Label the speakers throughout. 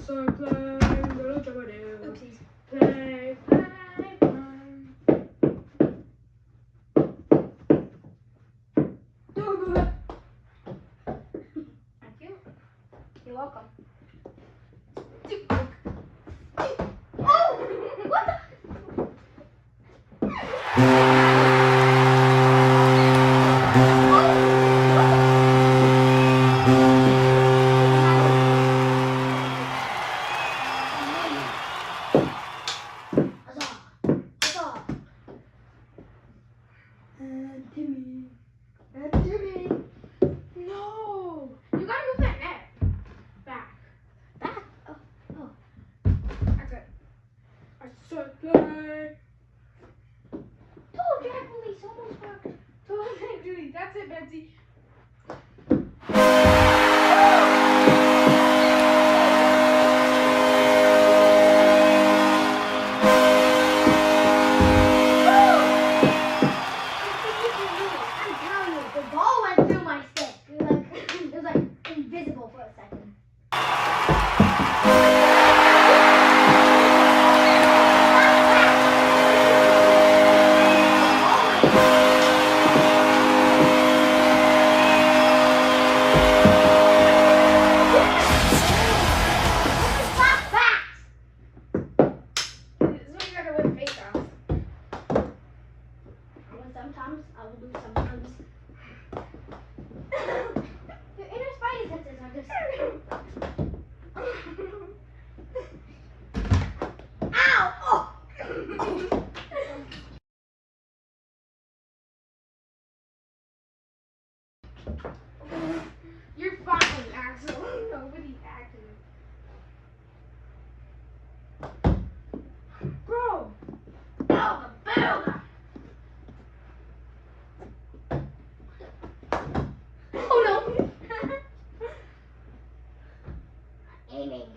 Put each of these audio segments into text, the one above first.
Speaker 1: so play, little jabba-doo.
Speaker 2: Oopsies.
Speaker 1: Play, play, run.
Speaker 2: Thank you. You're welcome. Oh! What
Speaker 1: Timmy. No. You gotta move that net. Back.
Speaker 2: Back? Oh.
Speaker 1: That's it. I said play.
Speaker 2: Oh, Jack Police almost worked.
Speaker 1: Judy, that's it, Betsy.
Speaker 2: I'm telling you, the ball went through my stick. It was like invisible for a second.
Speaker 1: This is when you gotta win face off.
Speaker 2: Sometimes I will lose sometimes. Your inner spidey senses are just. Ow! Oh!
Speaker 1: You're fine, Axel. Nobody's acting. Bro.
Speaker 2: Booga booga! Oh no! Aiming.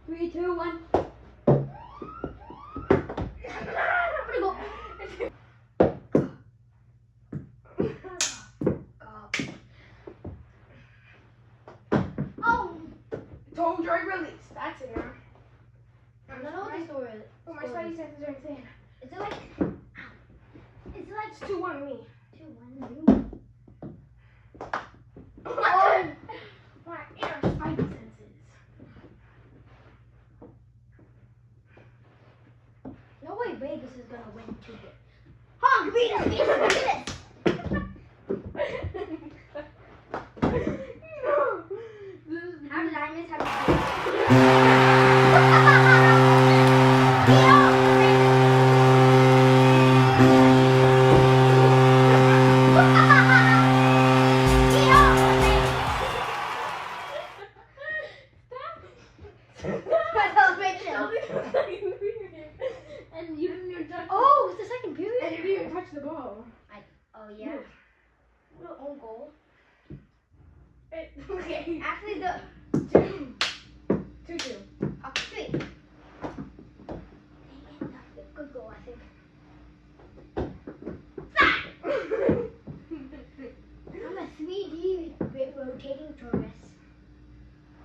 Speaker 2: 3, 2, 1. I'm gonna go. Oh!
Speaker 1: Told Joy release. That's it now.
Speaker 2: I don't know what the story is.
Speaker 1: Oh, my spidey senses are insane.
Speaker 2: Is it like? Is it like
Speaker 1: It's 2-1 me.
Speaker 2: 2, 1, 2?
Speaker 1: Oh! My inner spidey senses.
Speaker 2: No way Vegas is gonna win 2 games. Honk, beat us, beat us, beat us!
Speaker 1: No.
Speaker 2: How did I miss? How did I
Speaker 1: And you didn't even touch.
Speaker 2: Oh, it's the second period.
Speaker 1: And you didn't even touch the ball.
Speaker 2: Oh yeah. What an own goal.
Speaker 1: Okay.
Speaker 2: Actually, the
Speaker 1: 2-2.
Speaker 2: okay. Dang it, good goal, I think. I'm a 3D rotating Taurus.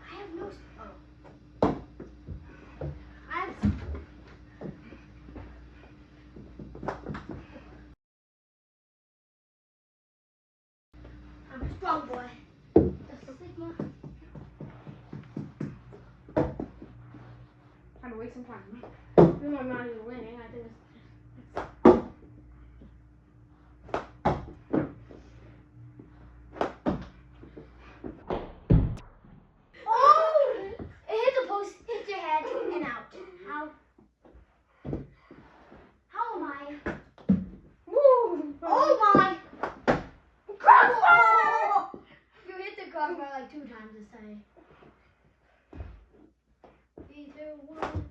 Speaker 2: I have no. Oh. I have. I'm a strong boy. The Sigma.
Speaker 1: Trying to waste some time. I'm not even winning. I think it's.
Speaker 2: Oh! It hit the post, hit your head, and out. How am I?
Speaker 1: Woo!
Speaker 2: Oh my!
Speaker 1: Crossbar!
Speaker 2: You hit the crossbar like 2 times this time. 3, 2, 1.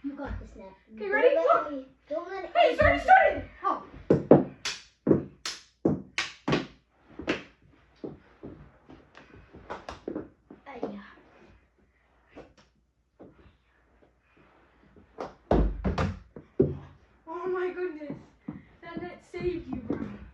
Speaker 2: You got this, Nat.
Speaker 1: Okay, ready? Look.
Speaker 2: Don't let it.
Speaker 1: Hey, started!
Speaker 2: Oh. Yeah.
Speaker 1: Oh my goodness. That net saved you, bro.